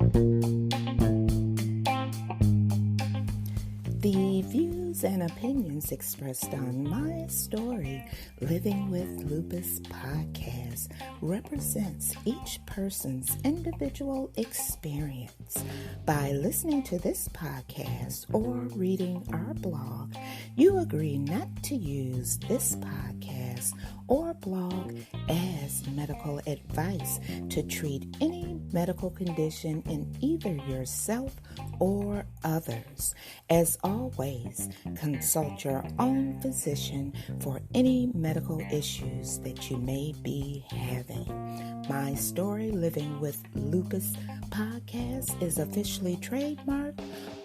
The views and opinions expressed on My Story Living with Lupus podcast represents each person's individual experience. By listening to this podcast or reading our blog, you agree not to use this podcast or blog as medical advice to treat any medical condition in either yourself or others. As always, consult your own physician for any medical issues that you may be having. My Story Living with Lupus podcast is officially trademarked,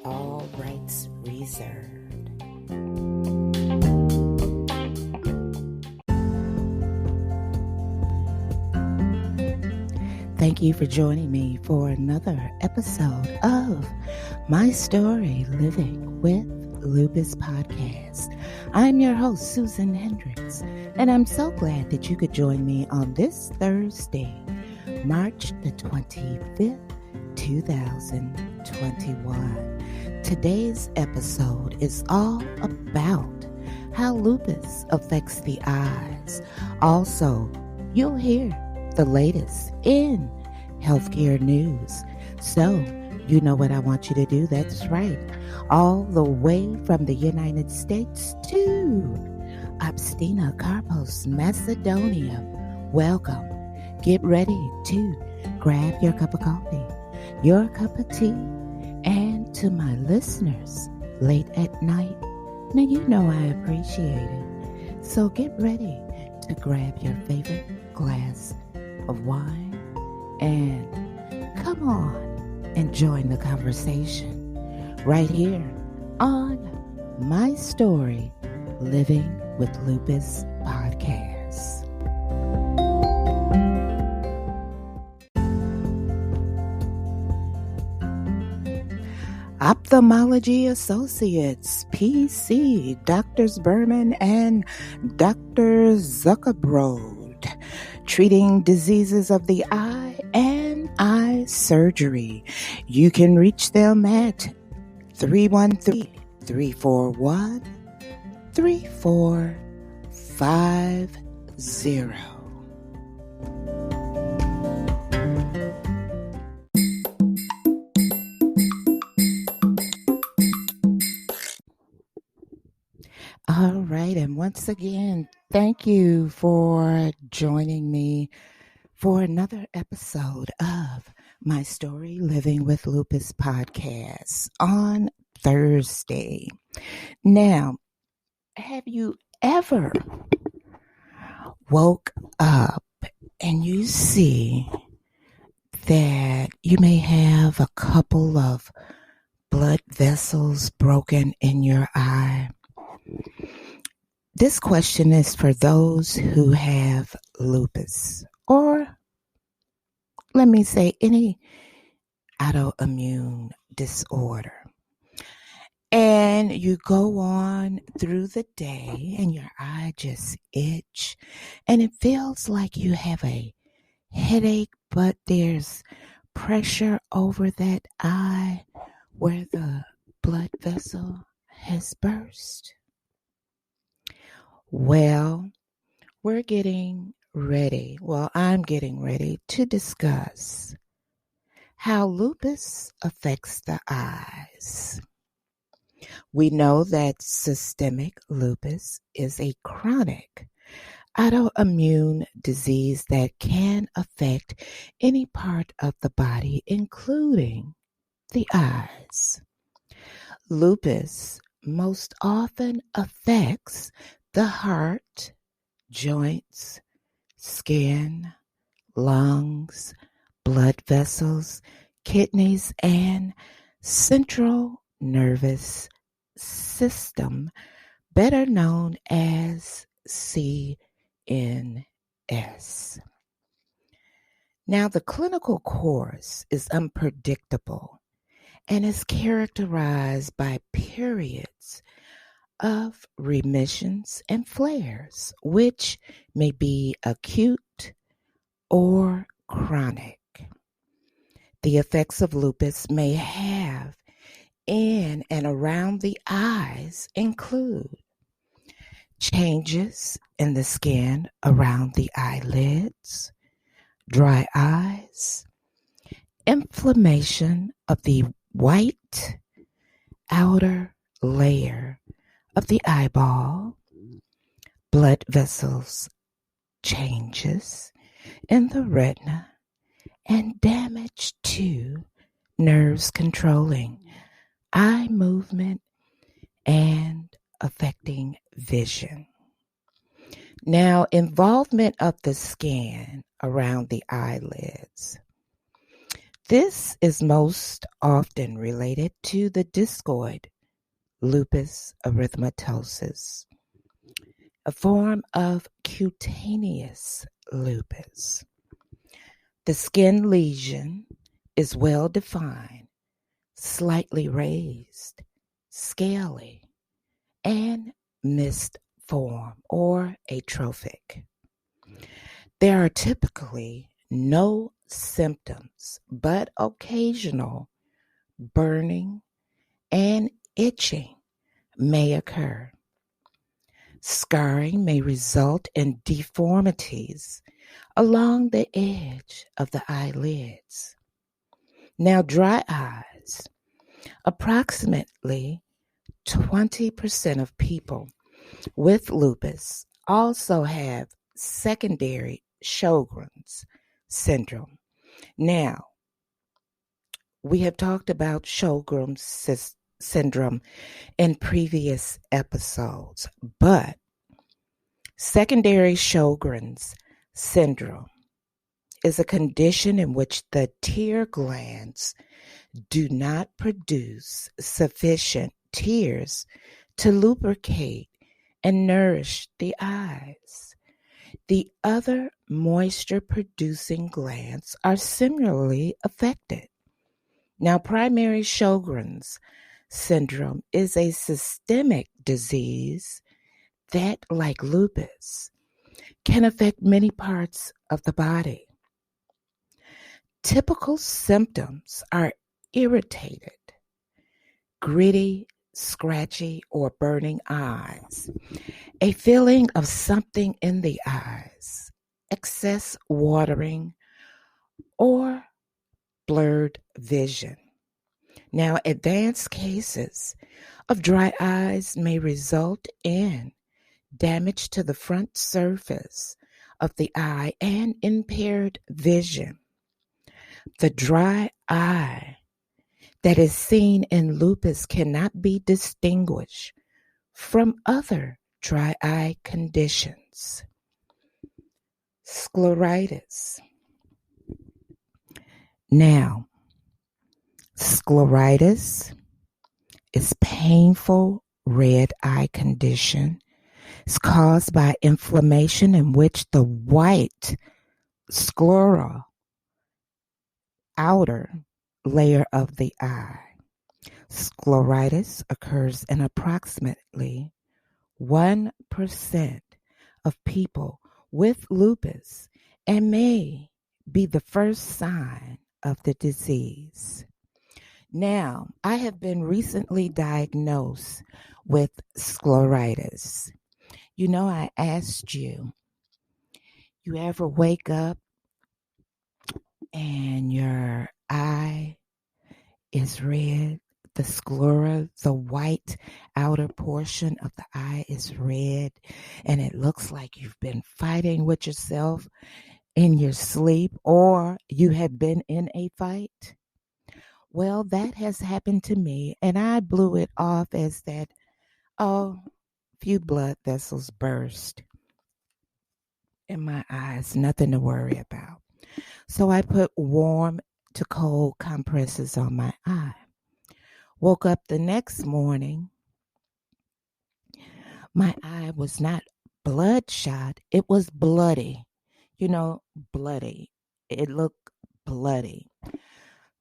all rights reserved. Thank you for joining me for another episode of My Story Living with Lupus podcast. I'm your host, Susan Hendricks, and I'm so glad that you could join me on this Thursday, March the 25th, 2021. Today's episode is all about how lupus affects the eyes. Also, you'll hear the latest in healthcare news. So, you know what I want you to do? That's right. All the way from the United States to Obstina Carpos, Macedonia. Welcome. Get ready to grab your cup of coffee, your cup of tea, and to my listeners late at night. Now, you know I appreciate it. So get ready to grab your favorite glass of wine and come on and join the conversation right here on My Story Living with Lupus podcast. Ophthalmology Associates, PC, Drs. Berman and Dr. Zuckerbrod, treating diseases of the eye and eye surgery. You can reach them at 313-341-3450. All right, and once again, thank you for joining me for another episode of My Story Living with Lupus podcast on Thursday. Now, have you ever woke up and you see that you may have a couple of blood vessels broken in your eye? This question is for those who have lupus, or let me say any autoimmune disorder. And you go on through the day and your eye just itch and it feels like you have a headache, but there's pressure over that eye where the blood vessel has burst. Well, I'm getting ready to discuss how lupus affects the eyes. We know that systemic lupus is a chronic autoimmune disease that can affect any part of the body, including the eyes. Lupus most often affects the heart, joints, skin, lungs, blood vessels, kidneys, and central nervous system, better known as CNS. Now, the clinical course is unpredictable and is characterized by periods of remissions and flares, which may be acute or chronic. The effects of lupus may have in and around the eyes include changes in the skin around the eyelids, dry eyes, inflammation of the white outer layer of the eyeball, blood vessels changes in the retina, and damage to nerves controlling eye movement and affecting vision. Now, involvement of the skin around the eyelids. This is most often related to the discoid lupus erythematosus, a form of cutaneous lupus. The skin lesion is well defined, slightly raised, scaly, and mist form or atrophic. There are typically no symptoms, but occasional burning and itching may occur. Scarring may result in deformities along the edge of the eyelids. Now, dry eyes. Approximately 20% of people with lupus also have secondary Sjogren's syndrome. Now, we have talked about Sjogren's syndrome in previous episodes, but secondary Sjogren's syndrome is a condition in which the tear glands do not produce sufficient tears to lubricate and nourish the eyes. The other moisture-producing glands are similarly affected. Now, primary Sjogren's syndrome is a systemic disease that, like lupus, can affect many parts of the body. Typical symptoms are irritated, gritty, scratchy, or burning eyes, a feeling of something in the eyes, excess watering, or blurred vision. Now, advanced cases of dry eyes may result in damage to the front surface of the eye and impaired vision. The dry eye that is seen in lupus cannot be distinguished from other dry eye conditions. Scleritis. Now, scleritis is painful red eye condition. It's caused by inflammation in which the white sclera outer layer of the eye. Scleritis occurs in approximately 1% of people with lupus and may be the first sign of the disease. Now, I have been recently diagnosed with scleritis. You know, I asked you ever wake up and your eye is red? The sclera, the white outer portion of the eye is red, and it looks like you've been fighting with yourself in your sleep, or you have been in a fight. Well, that has happened to me, and I blew it off as that, few blood vessels burst in my eyes, nothing to worry about. So I put warm to cold compresses on my eye. Woke up the next morning, my eye was not bloodshot, it was bloody. Bloody. It looked bloody.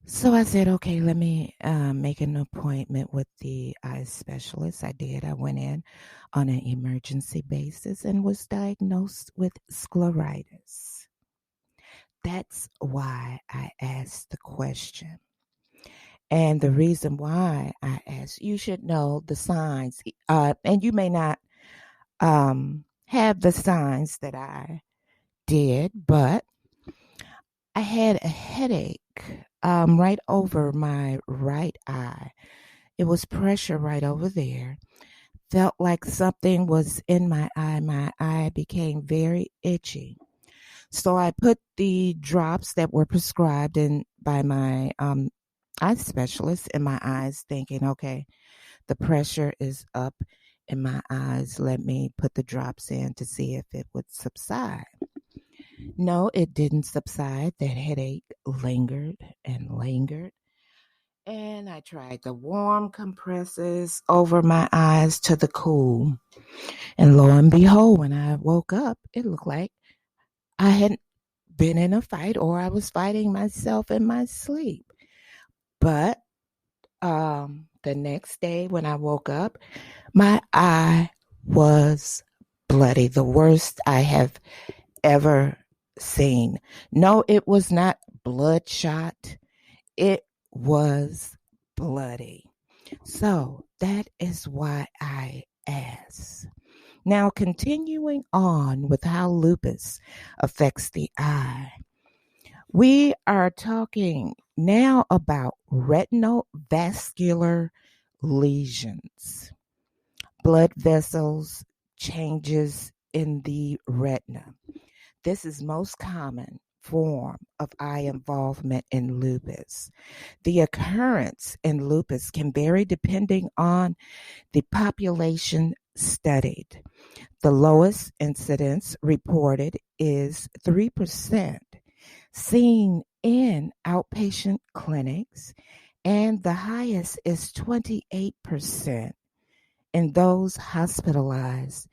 So I said, okay, let me make an appointment with the eye specialist. I did. I went in on an emergency basis and was diagnosed with scleritis. that's why I asked the question. And the reason why I asked, you should know the signs, and you may not have the signs that I did, but I had a headache right over my right eye. It was pressure right over there. Felt like something was in my eye. My eye became very itchy. So I put the drops that were prescribed in by my eye specialist in my eyes, thinking, okay, the pressure is up in my eyes. Let me put the drops in to see if it would subside. No, it didn't subside. That headache lingered and lingered. And I tried the warm compresses over my eyes to the cool. And lo and behold, when I woke up, it looked like I hadn't been in a fight or I was fighting myself in my sleep. But the next day when I woke up, my eye was bloody, the worst I have ever seen. No, it was not bloodshot. It was bloody. So that is why I asked. Now, continuing on with how lupus affects the eye, we are talking now about retinal vascular lesions, blood vessels, changes in the retina. This is most common form of eye involvement in lupus. The occurrence in lupus can vary depending on the population studied. The lowest incidence reported is 3%, seen in outpatient clinics, and the highest is 28% in those hospitalized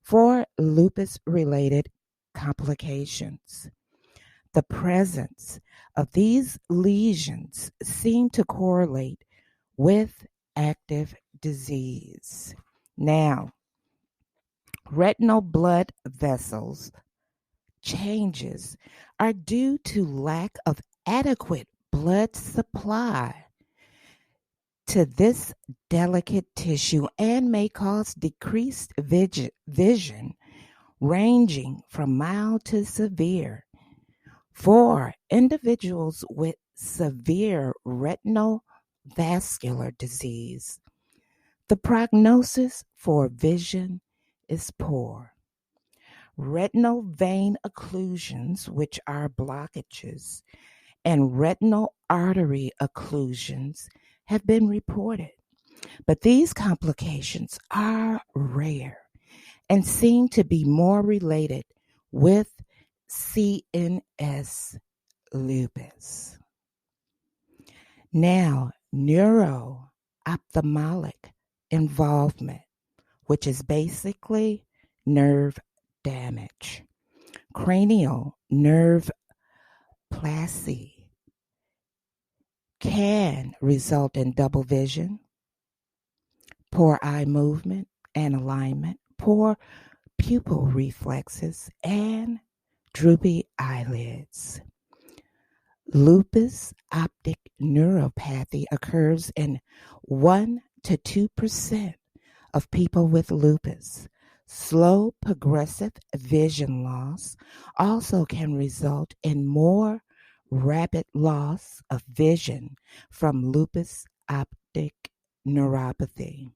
for lupus-related complications. The presence of these lesions seem to correlate with active disease. Now, retinal blood vessels changes are due to lack of adequate blood supply to this delicate tissue and may cause decreased vision ranging from mild to severe. For individuals with severe retinal vascular disease, the prognosis for vision is poor. Retinal vein occlusions, which are blockages, and retinal artery occlusions have been reported, but these complications are rare and seem to be more related with CNS lupus. Now, neuro-ophthalmic involvement, which is basically nerve damage. Cranial nerve palsy can result in double vision, poor eye movement and alignment, poor pupil reflexes, and droopy eyelids. Lupus optic neuropathy occurs in 1 to 2% of people with lupus. Slow progressive vision loss also can result in more rapid loss of vision from lupus optic neuropathy.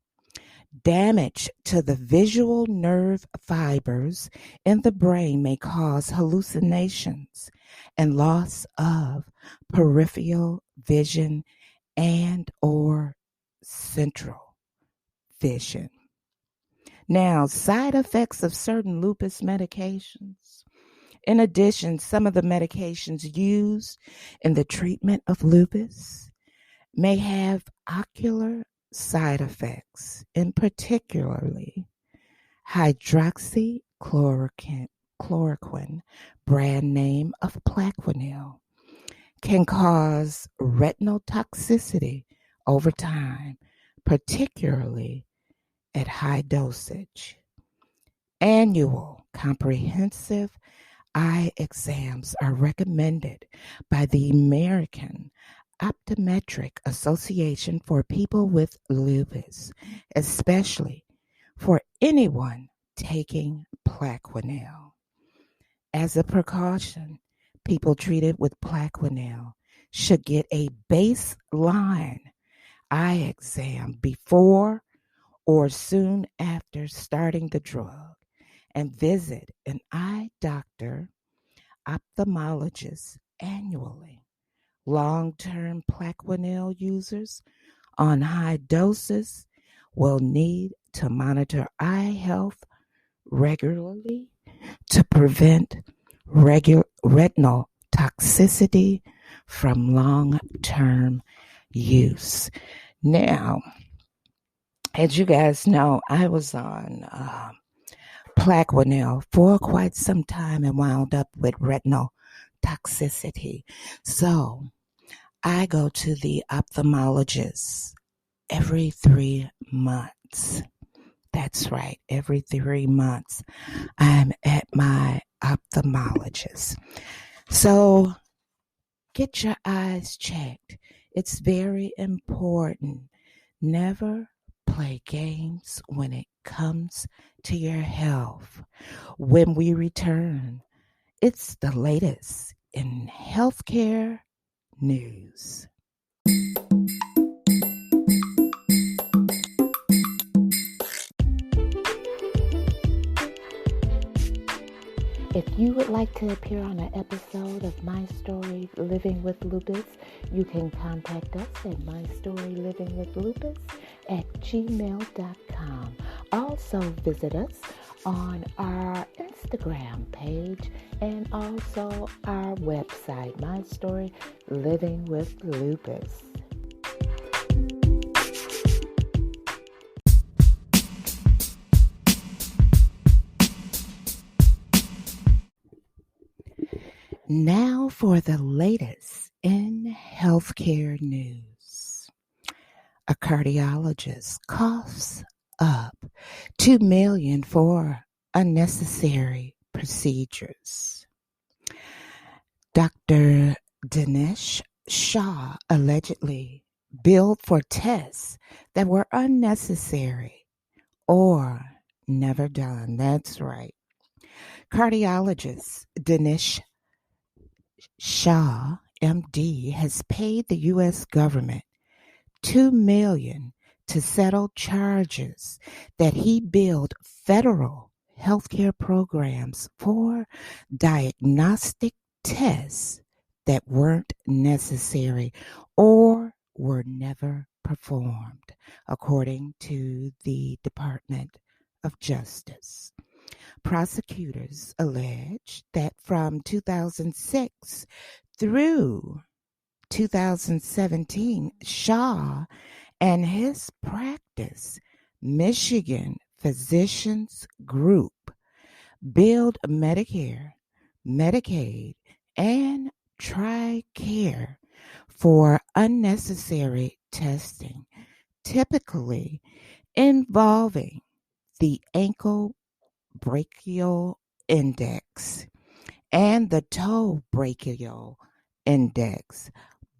Damage to the visual nerve fibers in the brain may cause hallucinations and loss of peripheral vision and or central vision. Now, side effects of certain lupus medications. In addition, some of the medications used in the treatment of lupus may have ocular side effects, in particularly hydroxychloroquine, brand name of Plaquenil, can cause retinal toxicity over time, particularly at high dosage. Annual comprehensive eye exams are recommended by the American Optometric Association for people with lupus, especially for anyone taking Plaquenil. As a precaution, people treated with Plaquenil should get a baseline eye exam before or soon after starting the drug and visit an eye doctor, ophthalmologist annually. Long-term Plaquenil users on high doses will need to monitor eye health regularly to prevent retinal toxicity from long-term use. Now, as you guys know, I was on Plaquenil for quite some time and wound up with retinal toxicity. So I go to the ophthalmologist every 3 months. That's right, every 3 months I'm at my ophthalmologist. So get your eyes checked. It's very important. Never play games when it comes to your health. When we return, it's the latest in healthcare news. If you would like to appear on an episode of My Story Living with Lupus, you can contact us at mystorylivingwithlupus@gmail.com. Also visit us on our Instagram page and also our website, My Story Living with Lupus. Now for the latest in healthcare news. A cardiologist coughs up $2 million for unnecessary procedures. Dr. Dinesh Shah allegedly billed for tests that were unnecessary or never done. That's right. Cardiologist Dinesh Shah, MD, has paid the U.S. government $2 million to settle charges that he billed federal healthcare programs for diagnostic tests that weren't necessary or were never performed, according to the Department of Justice. Prosecutors allege that from 2006 through 2017, Shaw and his practice, Michigan Physicians Group, billed Medicare, Medicaid, and TRICARE for unnecessary testing, typically involving the ankle brachial index and the toe brachial index,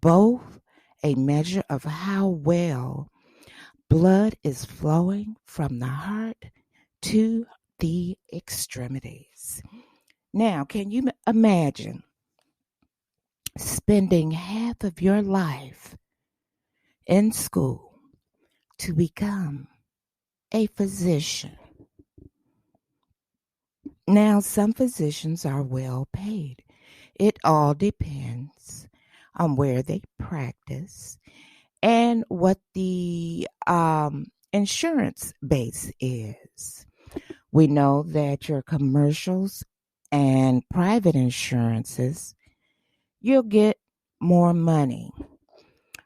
both a measure of how well blood is flowing from the heart to the extremities. Now, can you imagine spending half of your life in school to become a physician? Now, some physicians are well paid. It all depends on where they practice and what the insurance base is. We know that your commercials and private insurances, you'll get more money,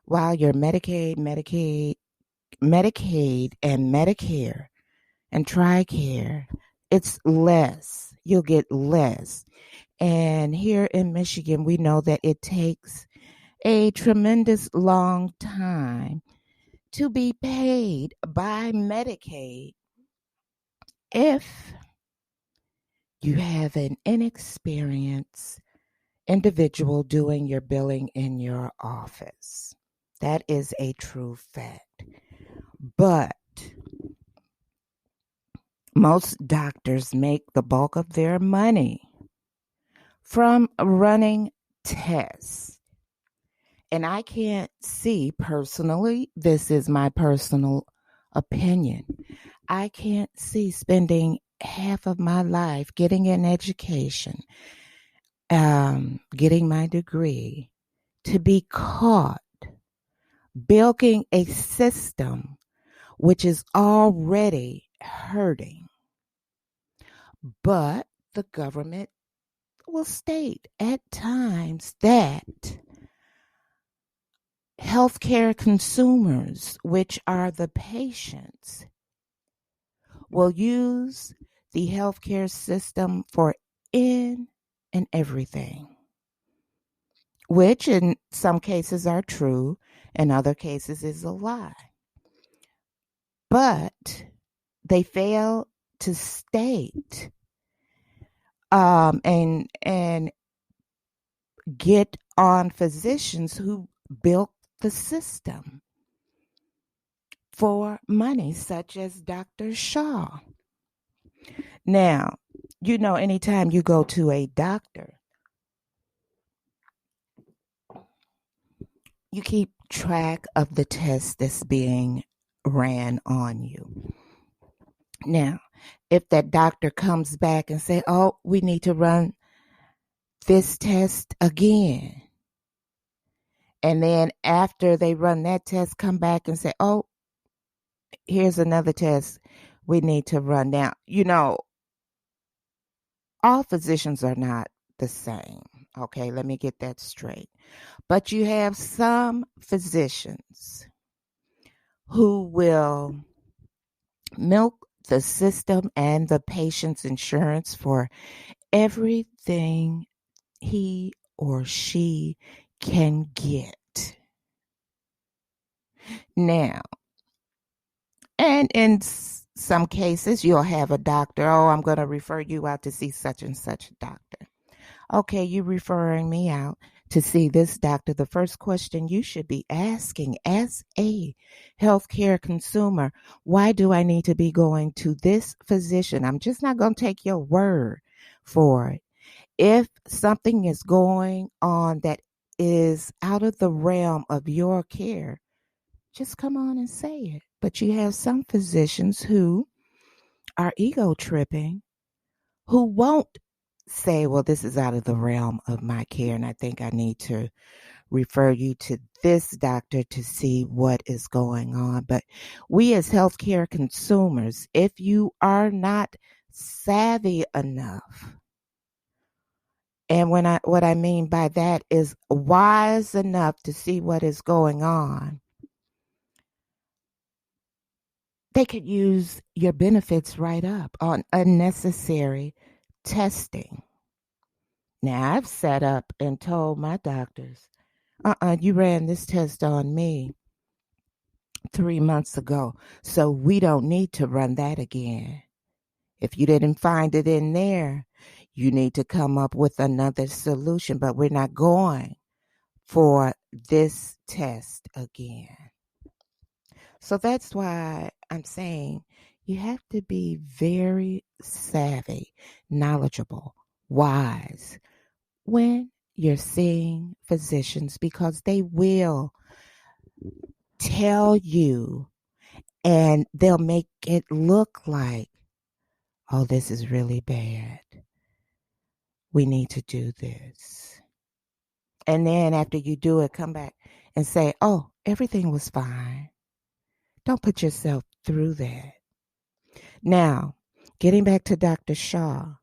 while your Medicaid, and Medicare and TRICARE, it's less. You'll get less. And here in Michigan, we know that it takes a tremendous long time to be paid by Medicaid if you have an inexperienced individual doing your billing in your office. That is a true fact. But most doctors make the bulk of their money from running tests. And I can't see personally, this is my personal opinion, I can't see spending half of my life getting an education, getting my degree, to be caught bilking a system which is already hurting. But the government will state at times that healthcare consumers, which are the patients, will use the healthcare system for in and everything, which in some cases are true, in other cases is a lie. But they fail to state and get on physicians who built the system for money, such as Dr. Shaw. Now, anytime you go to a doctor, you keep track of the test that's being ran on you. Now, if that doctor comes back and say, "Oh, we need to run this test again," and then after they run that test, come back and say, "Oh, here's another test we need to run." Now, all physicians are not the same. Okay, let me get that straight. But you have some physicians who will milk the system and the patient's insurance for everything he or she can get. Now, and in some cases, you'll have a doctor, "Oh, I'm going to refer you out to see such and such a doctor." Okay, you referring me out to see this doctor. The first question you should be asking as a healthcare consumer, why do I need to be going to this physician? I'm just not going to take your word for it. If something is going on that is out of the realm of your care, just come on and say it. But you have some physicians who are ego tripping, who won't say, "Well, this is out of the realm of my care, and I think I need to refer you to this doctor to see what is going on." But we as healthcare consumers, if you are not savvy enough, and what I mean by that is wise enough to see what is going on, they could use your benefits right up on unnecessary testing. Now, I've sat up and told my doctors, you ran this test on me 3 months ago, so we don't need to run that again. If you didn't find it in there, you need to come up with another solution, but we're not going for this test again. So that's why I'm saying you have to be very savvy, knowledgeable, wise when you're seeing physicians, because they will tell you and they'll make it look like, "Oh, this is really bad. We need to do this." And then after you do it, come back and say, "Oh, everything was fine." Don't put yourself through that. Now, getting back to Dr. Shaw,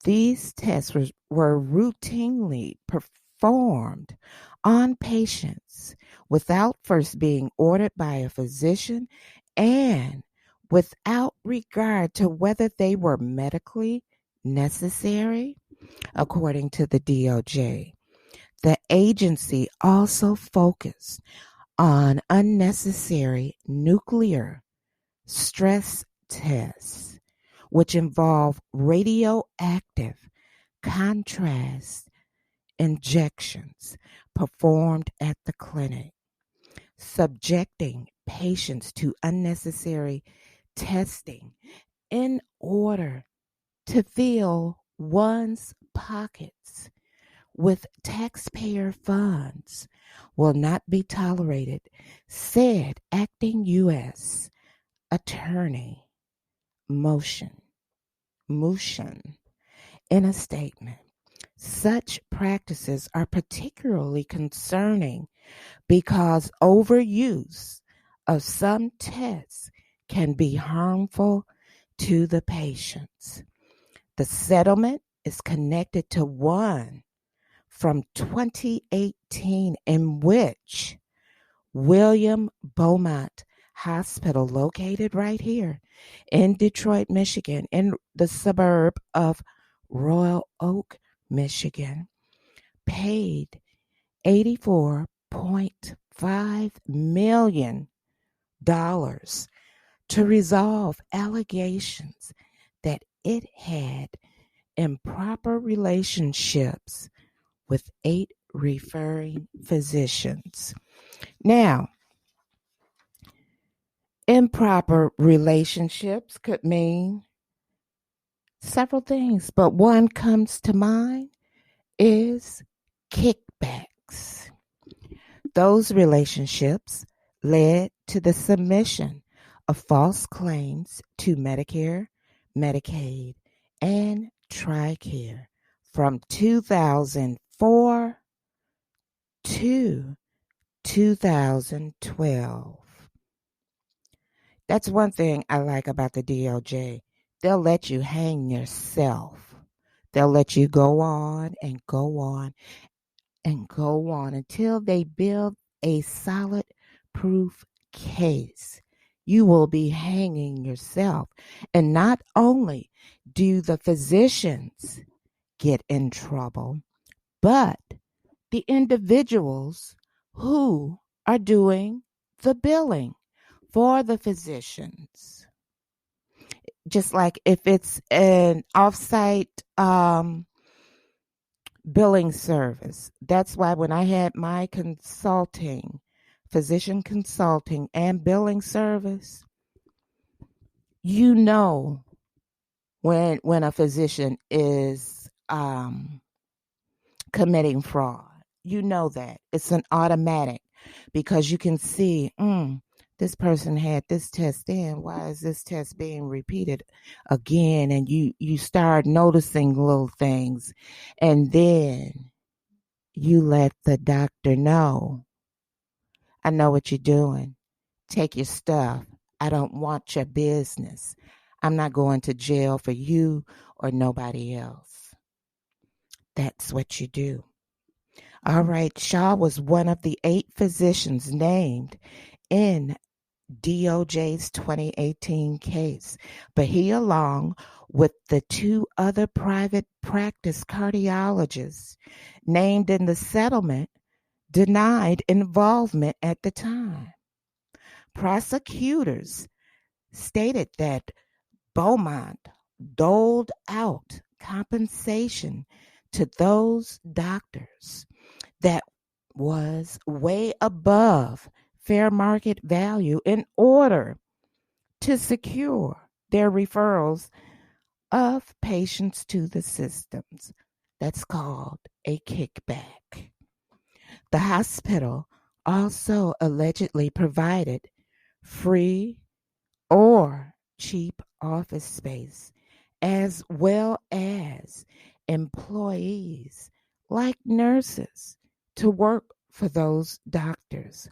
these tests were routinely performed on patients without first being ordered by a physician and without regard to whether they were medically necessary, according to the DOJ. The agency also focused on unnecessary nuclear stress tests, which involve radioactive contrast injections performed at the clinic, subjecting patients to unnecessary testing in order to fill one's pockets with taxpayer funds will not be tolerated, said acting U.S. Attorney Mushin in a statement. Such practices are particularly concerning because overuse of some tests can be harmful to the patients. The settlement is connected to one from 2018 in which William Beaumont Hospital, located right here in Detroit, Michigan, in the suburb of Royal Oak, Michigan, paid $84.5 million to resolve allegations that it had improper relationships with 8 referring physicians. Now, improper relationships could mean several things, but one comes to mind is kickbacks. Those relationships led to the submission of false claims to Medicare, Medicaid, and TRICARE from 2004 to 2012. That's one thing I like about the DOJ. They'll let you hang yourself. They'll let you go on and go on and go on until they build a solid proof case. You will be hanging yourself. And not only do the physicians get in trouble, but the individuals who are doing the billing for the physicians. Just like if it's an offsite billing service. That's why when I had my physician consulting and billing service, you know when a physician is committing fraud. You know that. It's an automatic because you can see, this person had this test in. Why is this test being repeated again? And you start noticing little things. And then you let the doctor know, I know what you're doing. Take your stuff. I don't want your business. I'm not going to jail for you or nobody else. That's what you do. All right. Shaw was one of the 8 physicians named in DOJ's 2018 case, but he, along with the 2 other private practice cardiologists named in the settlement, denied involvement at the time. Prosecutors stated that Beaumont doled out compensation to those doctors that was way above fair market value in order to secure their referrals of patients to the systems. That's called a kickback. The hospital also allegedly provided free or cheap office space, as well as employees like nurses to work for those doctors.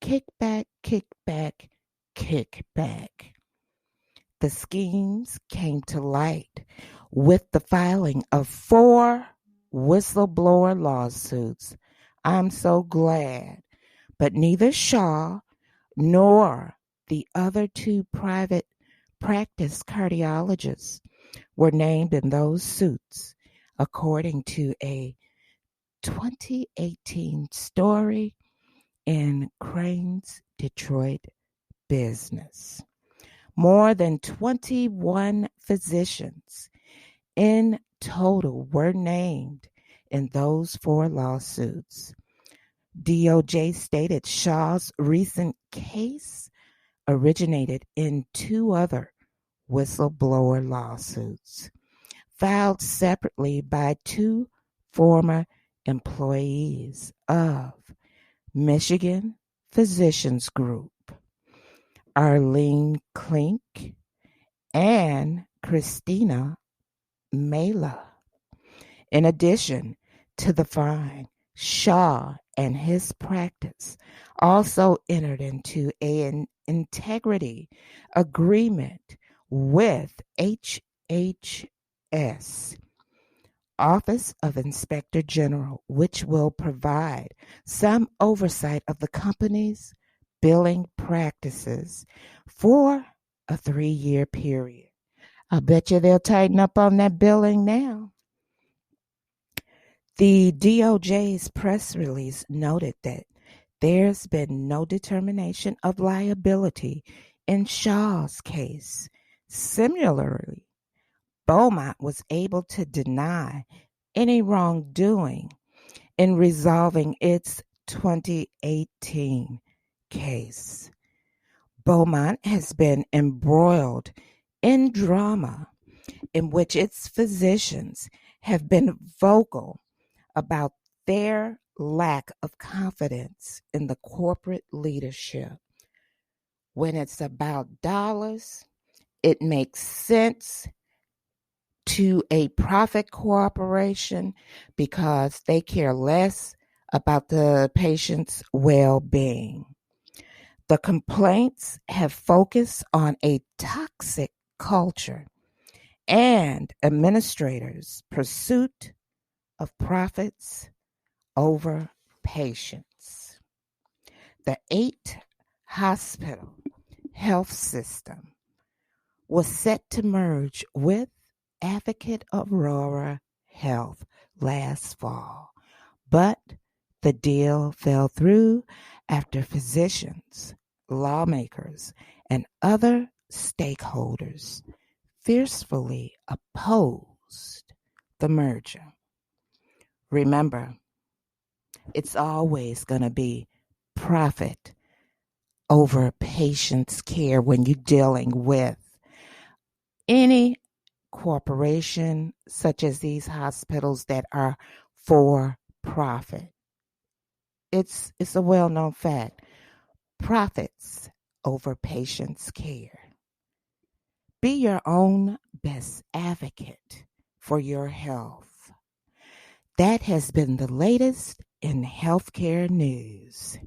Kickback, kickback, kickback. The schemes came to light with the filing of 4 whistleblower lawsuits. I'm so glad. But neither Shaw nor the other 2 private practice cardiologists were named in those suits, according to a 2018 story in Crane's Detroit Business. More than 21 physicians in total were named in those 4 lawsuits. DOJ stated Shaw's recent case originated in 2 other whistleblower lawsuits, filed separately by 2 former employees of Michigan Physicians Group, Arlene Klink and Christina Mela. In addition to the fine, Shaw and his practice also entered into an integrity agreement with HHS, Office of Inspector General, which will provide some oversight of the company's billing practices for a 3-year period. I bet you they'll tighten up on that billing now. The DOJ's press release noted that there's been no determination of liability in Shaw's case. Similarly, Beaumont was able to deny any wrongdoing in resolving its 2018 case. Beaumont has been embroiled in drama in which its physicians have been vocal about their lack of confidence in the corporate leadership. When it's about dollars, it makes sense to a profit corporation because they care less about the patient's well-being. The complaints have focused on a toxic culture and administrators' pursuit of profits over patients. The 8-hospital health system was set to merge with Advocate Aurora Health last fall, but the deal fell through after physicians, lawmakers, and other stakeholders fiercely opposed the merger. Remember, it's always going to be profit over patient's care when you're dealing with any corporation such as these hospitals that are for profit. It's a well-known fact. Profits over patient's care. Be your own best advocate for your health. That has been the latest in healthcare news.